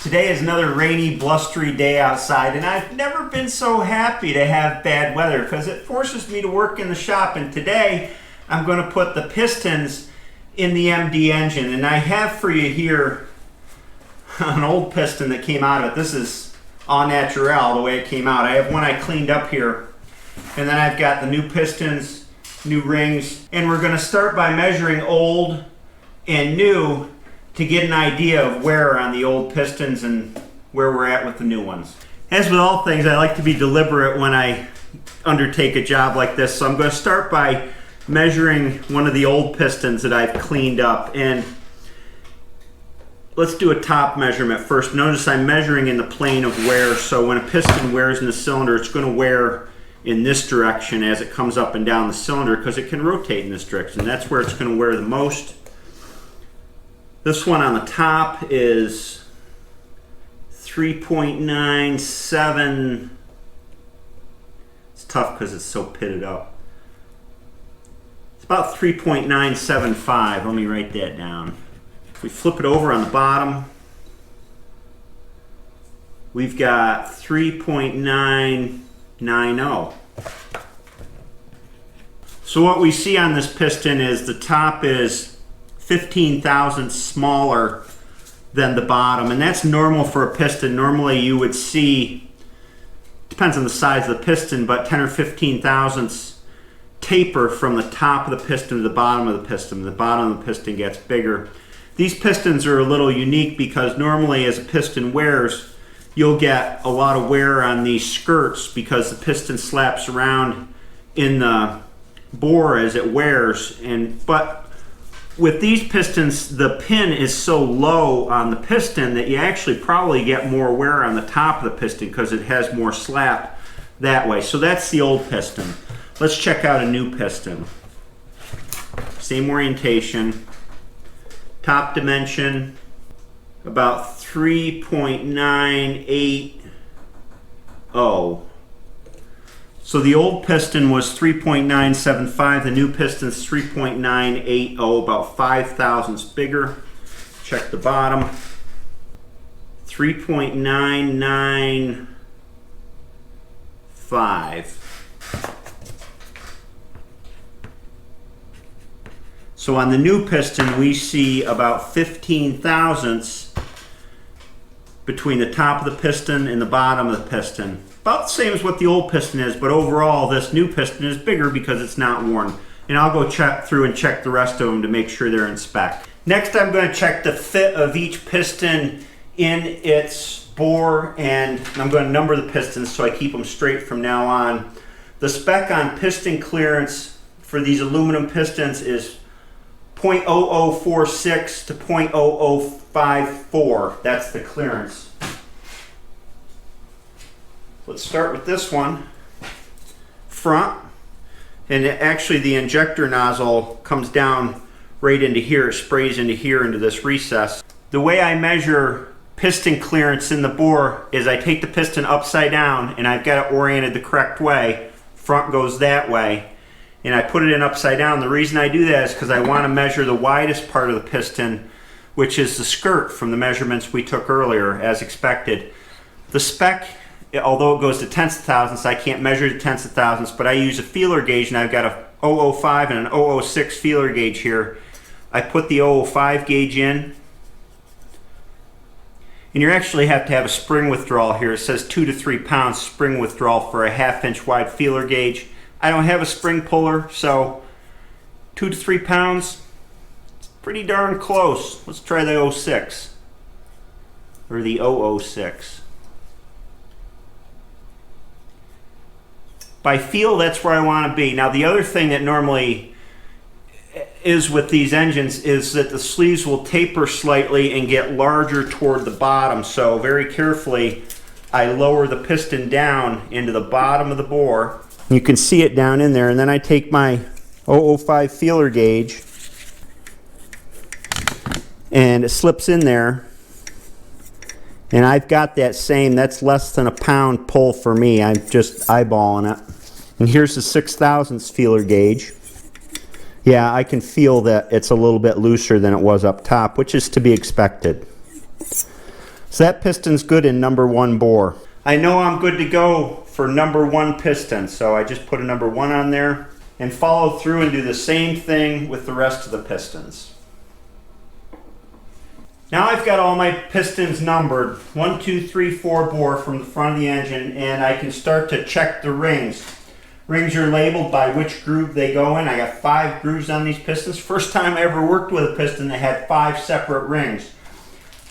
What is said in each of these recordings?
Today is another rainy, blustery day outside, and I've never been so happy to have bad weather because it forces me to work in the shop. And today I'm going to put the pistons in the MD engine, and I have for you here an old piston that came out of it. This is au naturel, the way it came out. I have one I cleaned up here, and then I've got the new pistons, new rings, and we're going to start by measuring old and new to get an idea of wear on the old pistons and where we're at with the new ones. As with all things, I like to be deliberate when I undertake a job like this, so I'm going to start by measuring one of the old pistons that I've cleaned up. And let's do a top measurement first. Notice I'm measuring in the plane of wear, so when a piston wears in the cylinder, it's going to wear in this direction as it comes up and down the cylinder because it can rotate in this direction. That's where it's going to wear the most. This one on the top is 3.97. It's tough because it's so pitted up. It's about 3.975. Let me write that down. If we flip it over on the bottom, we've got 3.990. So what we see on this piston is the top is 15 thousandths smaller than the bottom, and that's normal for a piston. Normally you would see, depends on the size of the piston, but 10 or 15 thousandths taper from the top of the piston to the bottom of the piston. The bottom of the piston gets bigger. These pistons are a little unique because normally as a piston wears, you'll get a lot of wear on these skirts because the piston slaps around in the bore as it wears. But with these pistons, the pin is so low on the piston that you actually probably get more wear on the top of the piston because it has more slap that way. So that's the old piston. Let's check out a new piston. Same orientation. Top dimension, about 3.980. So the old piston was 3.975, the new piston's 3.980, about 5 thousandths bigger. Check the bottom, 3.995. So on the new piston, we see about 15 thousandths between the top of the piston and the bottom of the piston. About the same as what the old piston is, but overall this new piston is bigger because it's not worn. And I'll go check through and check the rest of them to make sure they're in spec. Next I'm going to check the fit of each piston in its bore, and I'm going to number the pistons so I keep them straight from now on. The spec on piston clearance for these aluminum pistons is 0.0046 to 0.0054. That's the clearance. Let's start with this one, front, and actually the injector nozzle comes down right into here, it sprays into here into this recess. The way I measure piston clearance in the bore is I take the piston upside down and I've got it oriented the correct way. Front goes that way, and I put it in upside down. The reason I do that is because I want to measure the widest part of the piston, which is the skirt from the measurements we took earlier as expected. The spec, although it goes to tenths of thousandths, I can't measure the tenths of thousandths, but I use a feeler gauge, and I've got a 005 and an 006 feeler gauge here. I put the 005 gauge in, and you actually have to have a spring withdrawal here. It says 2 to 3 pounds spring withdrawal for a 1/2 inch wide feeler gauge. I don't have a spring puller, so 2 to 3 pounds, it's pretty darn close. Let's try the 06 or the 006. By feel, that's where I want to be. Now the other thing that normally is with these engines is that the sleeves will taper slightly and get larger toward the bottom. So very carefully, I lower the piston down into the bottom of the bore. You can see it down in there, and then I take my 005 feeler gauge and it slips in there. And I've got that same, that's less than a pound pull for me. I'm just eyeballing it. And here's the 6 thousandths feeler gauge. Yeah, I can feel that it's a little bit looser than it was up top, which is to be expected. So that piston's good in number 1 bore. I know I'm good to go for number 1 piston, so I just put a number 1 on there and follow through and do the same thing with the rest of the pistons. Now I've got all my pistons numbered, 1, 2, 3, 4 bore from the front of the engine, and I can start to check the rings. Rings are labeled by which groove they go in. I got 5 grooves on these pistons. First time I ever worked with a piston that had 5 separate rings.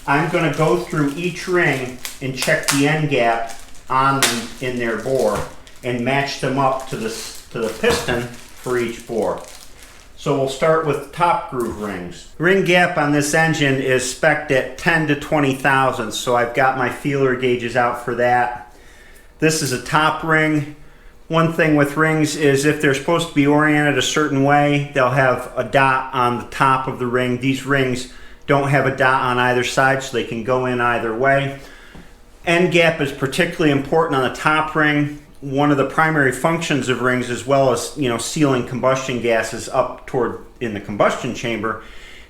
I'm going to go through each ring and check the end gap on them in their bore and match them up to the piston for each bore. So we'll start with top groove rings. Ring gap on this engine is spec'd at 10 to 20 thousandths, so I've got my feeler gauges out for that. This is a top ring. One thing with rings is if they're supposed to be oriented a certain way, they'll have a dot on the top of the ring. These rings don't have a dot on either side, so they can go in either way. End gap is particularly important on the top ring. One of the primary functions of rings, as well as sealing combustion gases up toward in the combustion chamber,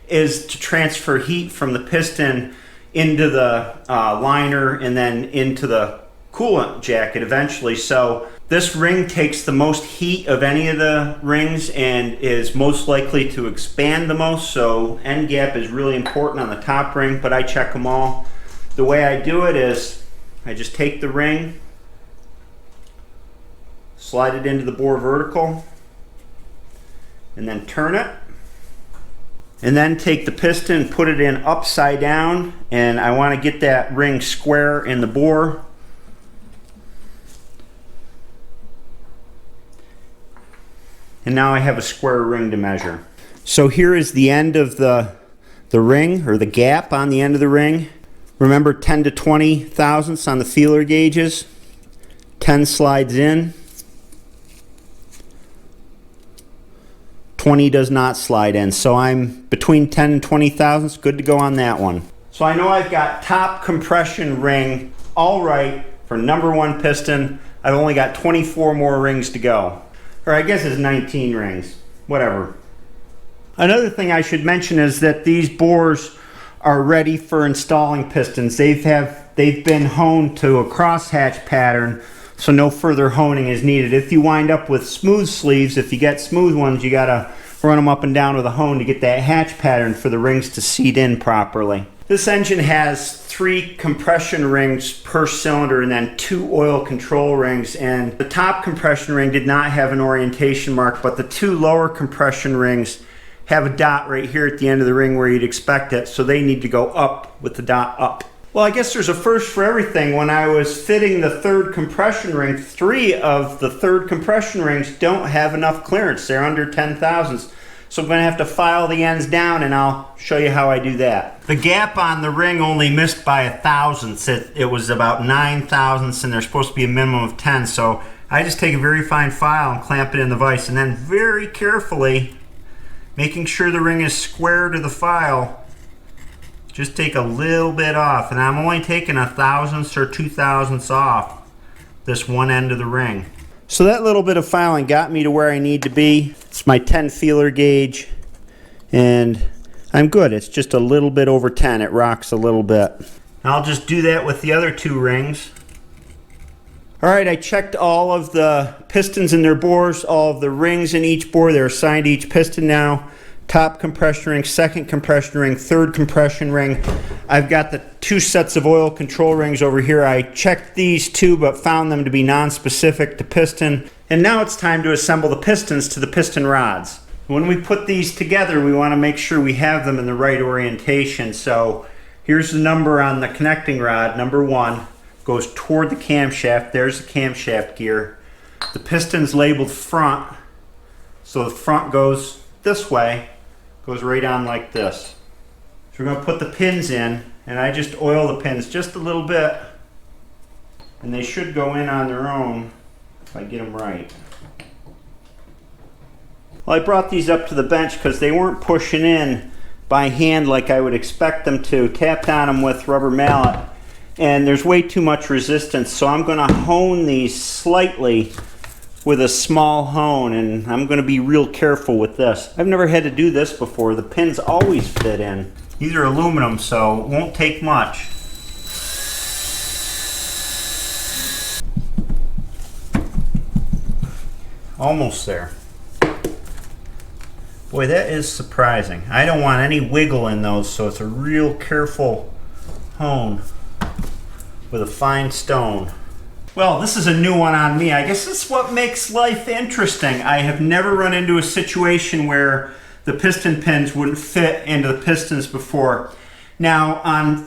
is to transfer heat from the piston into the liner and then into the coolant jacket eventually. So this ring takes the most heat of any of the rings and is most likely to expand the most. So end gap is really important on the top ring, but I check them all. The way I do it is I just take the ring, slide it into the bore vertical, and then turn it. And then take the piston and put it in upside down, and I want to get that ring square in the bore. And now I have a square ring to measure. So here is the end of the ring, or the gap on the end of the ring. Remember 10 to 20 thousandths on the feeler gauges. 10 slides in. 20 does not slide in. So I'm between 10 and 20 thousandths, good to go on that one. So I know I've got top compression ring all right for number 1 piston. I've only got 24 more rings to go. Or I guess it's 19 rings, whatever. Another thing I should mention is that these bores are ready for installing pistons. They've been honed to a crosshatch pattern, so no further honing is needed. If you wind up with smooth sleeves, if you get smooth ones, you gotta run them up and down with a hone to get that hatch pattern for the rings to seat in properly. This engine has 3 compression rings per cylinder and then 2 oil control rings, and the top compression ring did not have an orientation mark, but the 2 lower compression rings have a dot right here at the end of the ring where you'd expect it, so they need to go up with the dot up. Well, I guess there's a first for everything. When I was fitting the 3rd compression ring, 3 of the 3rd compression rings don't have enough clearance. They're under 10 thousandths. So I'm going to have to file the ends down, and I'll show you how I do that. The gap on the ring only missed by 1 thousandths. It was about 9 thousandths, and there's supposed to be a minimum of 10. So I just take a very fine file and clamp it in the vise, and then very carefully, making sure the ring is square to the file, just take a little bit off. And I'm only taking 1 thousandths or 2 thousandths off this one end of the ring. So that little bit of filing got me to where I need to be. It's my 10 feeler gauge, and I'm good. It's just a little bit over 10. It rocks a little bit. I'll just do that with the other 2 rings. Alright, I checked all of the pistons in their bores, all of the rings in each bore. They're assigned to each piston now. Top compression ring, 2nd compression ring, 3rd compression ring. I've got the 2 sets of oil control rings over here. I checked these 2 but found them to be non-specific to piston. And now it's time to assemble the pistons to the piston rods. When we put these together, we want to make sure we have them in the right orientation. So here's the number on the connecting rod. Number 1 goes toward the camshaft. There's the camshaft gear. The piston's labeled front, so the front goes this way, goes right on like this. So we're going to put the pins in, and I just oil the pins just a little bit, and they should go in on their own if I get them right. Well, I brought these up to the bench because they weren't pushing in by hand like I would expect them to. Tapped on them with rubber mallet, and there's way too much resistance, so I'm going to hone these slightly with a small hone, and I'm going to be real careful with this. I've never had to do this before. The pins always fit in. These are aluminum, so it won't take much. Almost there. Boy, that is surprising. I don't want any wiggle in those, so it's a real careful hone with a fine stone. Well, this is a new one on me. I guess this is what makes life interesting. I have never run into a situation where the piston pins wouldn't fit into the pistons before. Now, on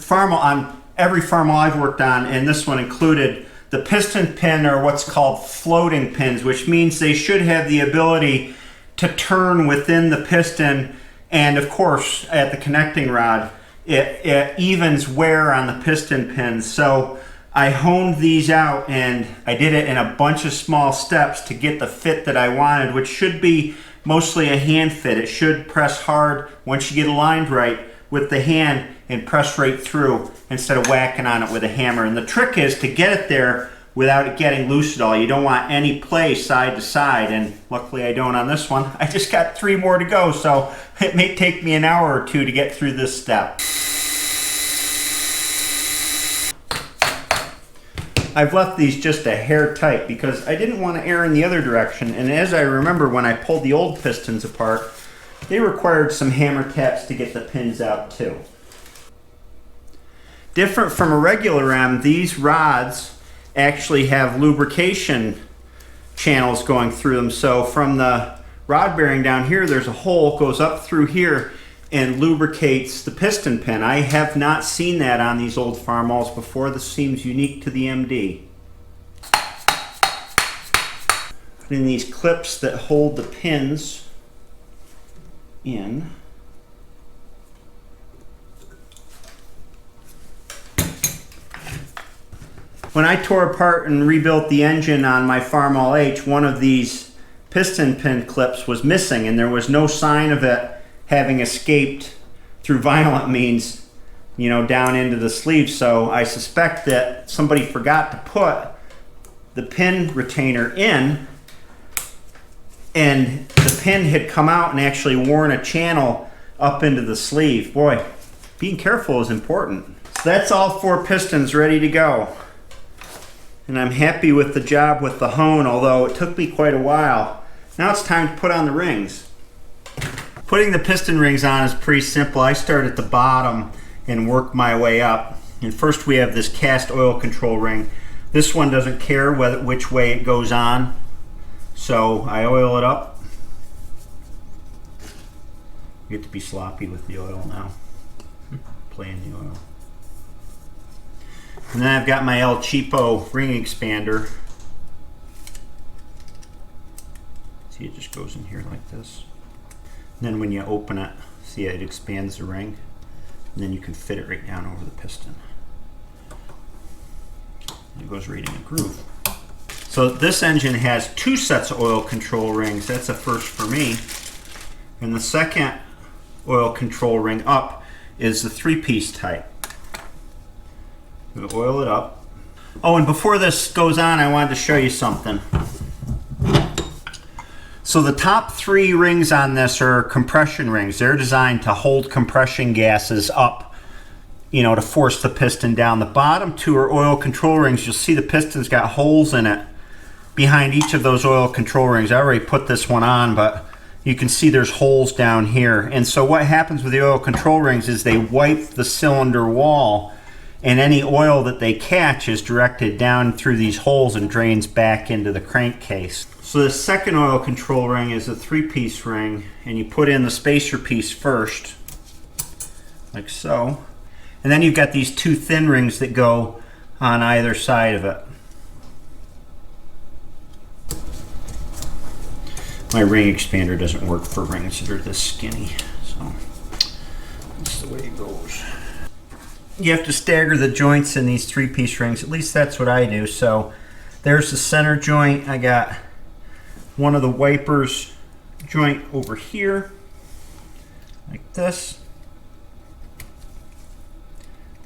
every Farmall I've worked on, and this one included, the piston pin are what's called floating pins, which means they should have the ability to turn within the piston, and of course at the connecting rod it evens wear on the piston pins. So I honed these out and I did it in a bunch of small steps to get the fit that I wanted, which should be mostly a hand fit. It should press hard once you get aligned right with the hand and press right through instead of whacking on it with a hammer. And the trick is to get it there without it getting loose at all. You don't want any play side to side, and luckily I don't on this one. I just got 3 more to go, so it may take me an hour or 2 to get through this step. I've left these just a hair tight because I didn't want to err in the other direction, and as I remember when I pulled the old pistons apart, they required some hammer taps to get the pins out too. Different from a regular M, these rods actually have lubrication channels going through them. So from the rod bearing down here, there's a hole, goes up through here and lubricates the piston pin. I have not seen that on these old Farmalls before. This seems unique to the MD. Putting these clips that hold the pins in. When I tore apart and rebuilt the engine on my Farmall H, one of these piston pin clips was missing, and there was no sign of it having escaped through violent means, you know, down into the sleeve. So I suspect that somebody forgot to put the pin retainer in, and the pin had come out and actually worn a channel up into the sleeve. Boy, being careful is important. So that's all 4 pistons ready to go. And I'm happy with the job with the hone, although it took me quite a while. Now it's time to put on the rings. Putting the piston rings on is pretty simple. I start at the bottom and work my way up. And first we have this cast oil control ring. This one doesn't care which way it goes on, so I oil it up. You get to be sloppy with the oil now. Playing the oil. And then I've got my El Cheapo ring expander. See, it just goes in here like this. And then when you open it, see it expands the ring. And then you can fit it right down over the piston. And it goes right in a groove. So this engine has 2 sets of oil control rings. That's a first for me. And the second oil control ring up is the 3-piece type. We'll oil it up. Oh, and before this goes on, I wanted to show you something. So the top 3 rings on this are compression rings. They're designed to hold compression gases up, you know, to force the piston down. The bottom 2 are oil control rings. You'll see the piston's got holes in it behind each of those oil control rings. I already put this one on, but you can see there's holes down here. And so what happens with the oil control rings is they wipe the cylinder wall, and any oil that they catch is directed down through these holes and drains back into the crankcase. So the second oil control ring is a 3-piece ring, and you put in the spacer piece first, like so. And then you've got these 2 thin rings that go on either side of it. My ring expander doesn't work for rings that are this skinny, so that's the way it goes. You have to stagger the joints in these 3-piece rings. At least that's what I do. So there's the center joint. I got one of the wipers joint over here, like this,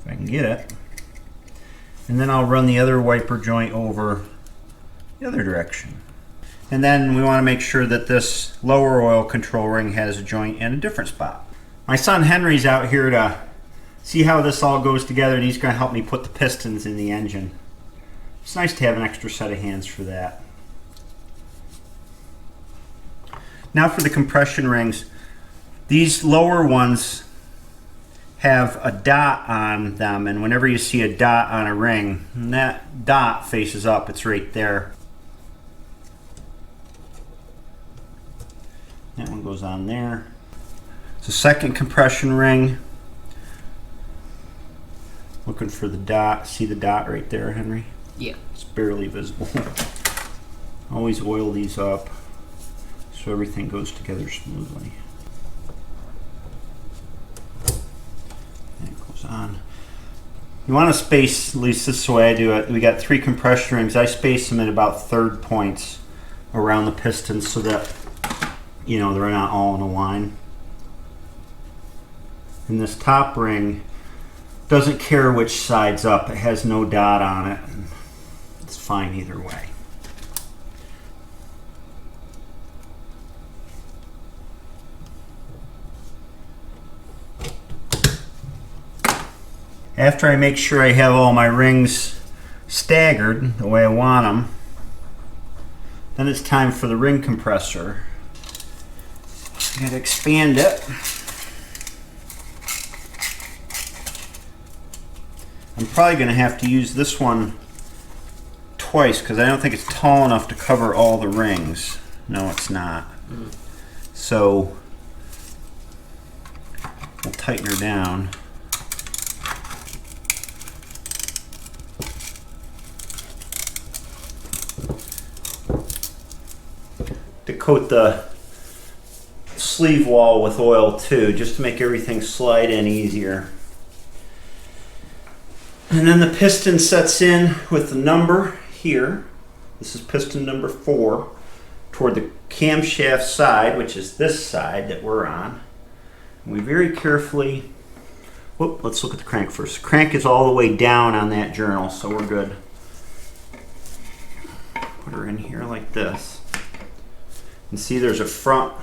if I can get it. And then I'll run the other wiper joint over the other direction. And then we want to make sure that this lower oil control ring has a joint in a different spot. My son Henry's out here to see how this all goes together, and he's going to help me put the pistons in the engine. It's nice to have an extra set of hands for that. Now for the compression rings. These lower ones have a dot on them, and whenever you see a dot on a ring, and that dot faces up, it's right there. That one goes on there. So second compression ring. Looking for the dot. See the dot right there, Henry? Yeah. It's barely visible. Always oil these up so everything goes together smoothly. And it goes on. You want to space, at least this is the way I do it. We got 3 compression rings. I space them at about third points around the pistons so that, you know, they're not all in a line. And this top ring doesn't care which side's up. It has no dot on it. It's fine either way. After I make sure I have all my rings staggered the way I want them, then it's time for the ring compressor. I gotta expand it. I'm probably gonna have to use this one twice because I don't think it's tall enough to cover all the rings. No, it's not. So we'll tighten her down. To coat the sleeve wall with oil too, just to make everything slide in easier. And then the piston sets in with the number here. This is piston number 4 toward the camshaft side, which is this side that we're on. And we very carefully, whoop, let's look at the crank first. The crank is all the way down on that journal, so we're good. Put her in here like this. And see there's a front,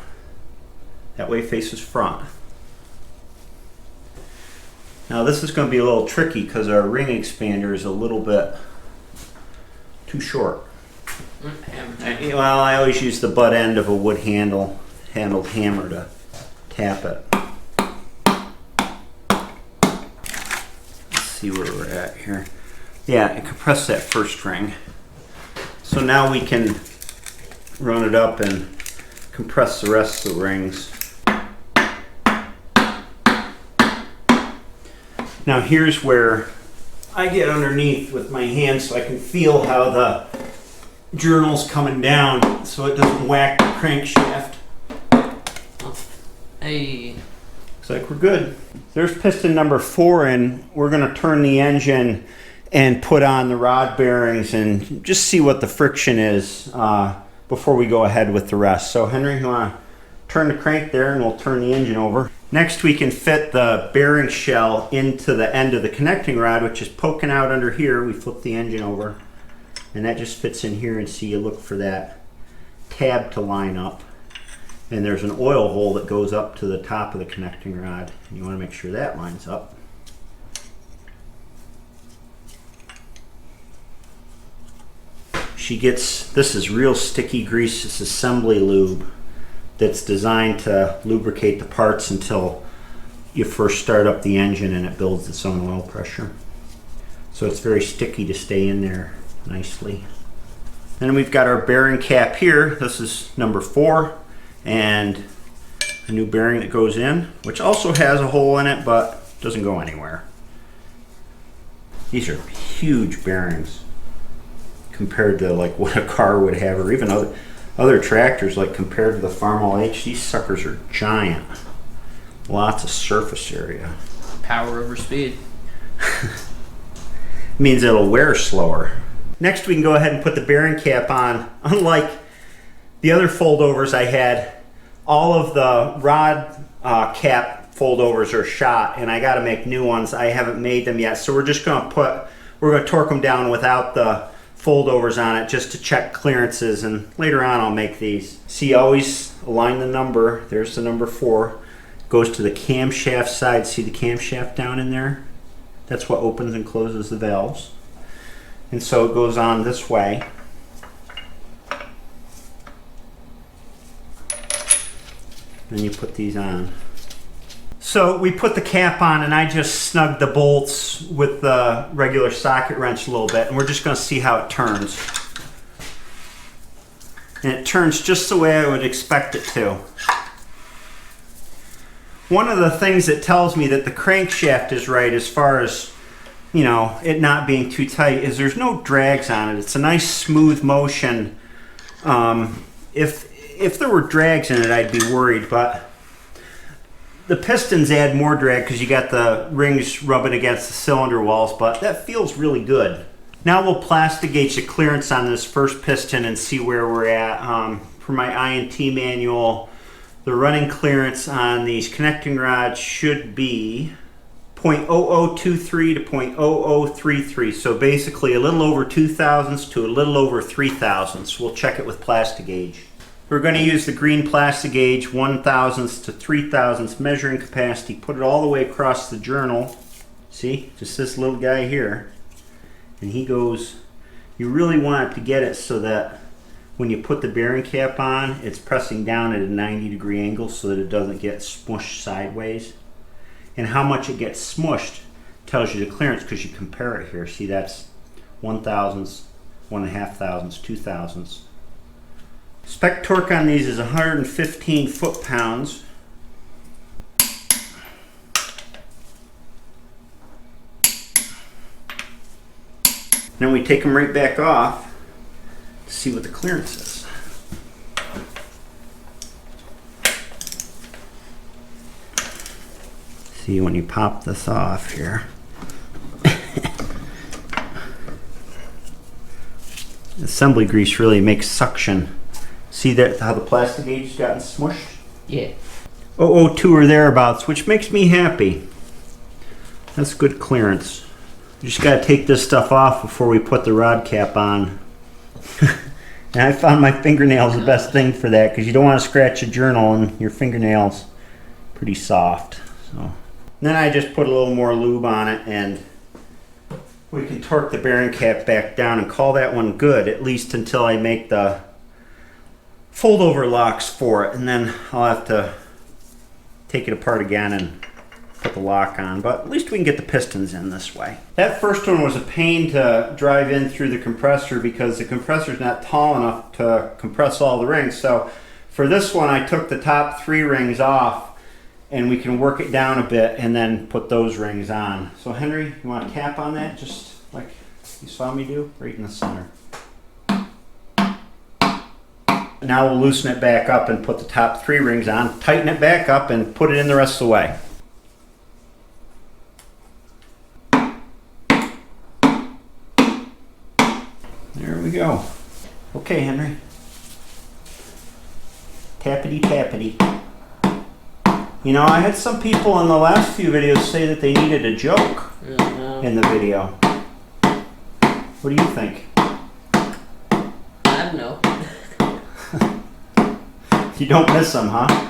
that way faces front. Now this is going to be a little tricky because our ring expander is a little bit too short. Well, I always use the butt end of a wood handled hammer to tap it. Let's see where we're at here. Yeah, and compress that first ring. So now we can run it up and compress the rest of the rings. Now here's where I get underneath with my hands so I can feel how the journal's coming down so it doesn't whack the crankshaft. Hey. Looks like we're good. There's piston number 4 and we're going to turn the engine and put on the rod bearings and just see what the friction is before we go ahead with the rest. So Henry, you want to turn the crank there and we'll turn the engine over. Next we can fit the bearing shell into the end of the connecting rod, which is poking out under here. We flip the engine over and that just fits in here, and see you look for that tab to line up. And there's an oil hole that goes up to the top of the connecting rod. And you want to make sure that lines up. She gets, this is real sticky grease. It's assembly lube that's designed to lubricate the parts until you first start up the engine and it builds its own oil pressure. So it's very sticky to stay in there nicely. Then we've got our bearing cap here. This is number 4, and a new bearing that goes in, which also has a hole in it but doesn't go anywhere. These are huge bearings compared to like what a car would have, or even other tractors. Like compared to the Farmall H, these suckers are giant. Lots of surface area. Power over speed. Means it'll wear slower. Next we can go ahead and put the bearing cap on. Unlike the other foldovers I had, all of the rod cap foldovers are shot, and I got to make new ones. I haven't made them yet, so we're just going to torque them down without the foldovers on it just to check clearances, and later on I'll make these. See, always align the number. There's the number 4. Goes to the camshaft side. See the camshaft down in there? That's what opens and closes the valves. And so it goes on this way. Then you put these on. So we put the cap on and I just snugged the bolts with the regular socket wrench a little bit, and we're just going to see how it turns. And it turns just the way I would expect it to. One of the things that tells me that the crankshaft is right as far as, you know, it not being too tight is there's no drags on it. It's a nice smooth motion. If there were drags in it, I'd be worried, but the pistons add more drag because you got the rings rubbing against the cylinder walls, but that feels really good. Now we'll plastic gauge the clearance on this first piston and see where we're at. For my INT manual, the running clearance on these connecting rods should be 0.0023 to 0.0033. So basically a little over 2 thousandths to a little over 3 thousandths. We'll check it with plastic gauge. We're going to use the green plastic gauge, 1 thousandths to 3 thousandths measuring capacity. Put it all the way across the journal. See, just this little guy here. And he goes, you really want it to get it so that when you put the bearing cap on, it's pressing down at a 90-degree angle so that it doesn't get smushed sideways. And how much it gets smushed tells you the clearance because you compare it here. See, that's 1 thousandths, 1.5 thousandths, 2 thousandths. Spec torque on these is 115 foot-pounds. Then we take them right back off to see what the clearance is. See, when you pop this off here, assembly grease really makes suction. See that how the plastic gauge has gotten smushed? Yeah. 002 or thereabouts, which makes me happy. That's good clearance. You just got to take this stuff off before we put the rod cap on. And I found my fingernails the best thing for that because you don't want to scratch a journal and your fingernails pretty soft. So then I just put a little more lube on it and we can torque the bearing cap back down and call that one good, at least until I make the fold over locks for it, and then I'll have to take it apart again and put the lock on, but at least we can get the pistons in this way. That first one was a pain to drive in through the compressor because the compressor's not tall enough to compress all the rings. So for this one I took the top 3 rings off and we can work it down a bit and then put those rings on. So Henry, you want a cap on that just like you saw me do? Right in the center. Now we'll loosen it back up and put the top 3 rings on, tighten it back up and put it in the rest of the way. There we go. Okay, Henry. Tappity tappity. You know, I had some people in the last few videos say that they needed a joke in the video. What do you think? I don't know. You don't miss them, huh?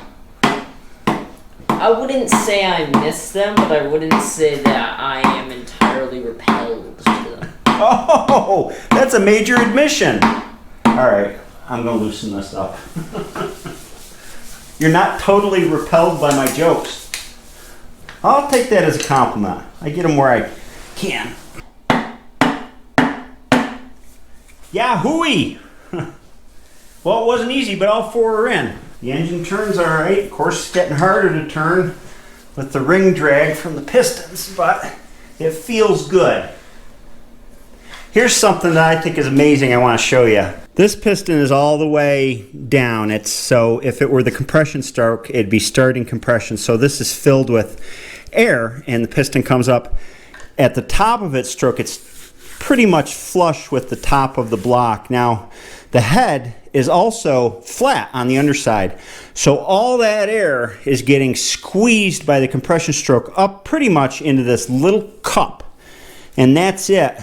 I wouldn't say I miss them, but I wouldn't say that I am entirely repelled to them. Oh, that's a major admission. All right, I'm going to loosen this up. You're not totally repelled by my jokes. I'll take that as a compliment. I get them where I can. Yahooey! Well, it wasn't easy, but all 4 are in. The engine turns all right. Of course, it's getting harder to turn with the ring drag from the pistons, but it feels good. Here's something that I think is amazing I want to show you. This piston is all the way down. So if it were the compression stroke, it'd be starting compression. So this is filled with air, and the piston comes up. At the top of its stroke, it's pretty much flush with the top of the block. Now, the head is also flat on the underside. So all that air is getting squeezed by the compression stroke up pretty much into this little cup. And that's it.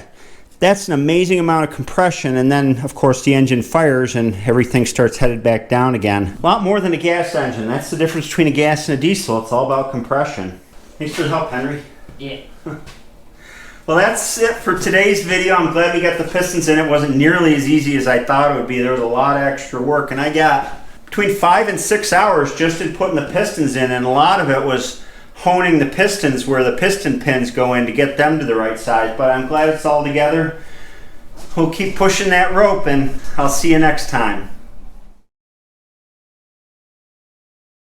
That's an amazing amount of compression, and then of course the engine fires and everything starts headed back down again. A lot more than a gas engine. That's the difference between a gas and a diesel. It's all about compression. Thanks for the help, Henry. Yeah. Well, that's it for today's video. I'm glad we got the pistons in. It wasn't nearly as easy as I thought it would be. There was a lot of extra work, and I got between 5 and 6 hours just in putting the pistons in, and a lot of it was honing the pistons where the piston pins go in to get them to the right size. But I'm glad it's all together. We'll keep pushing that rope, and I'll see you next time.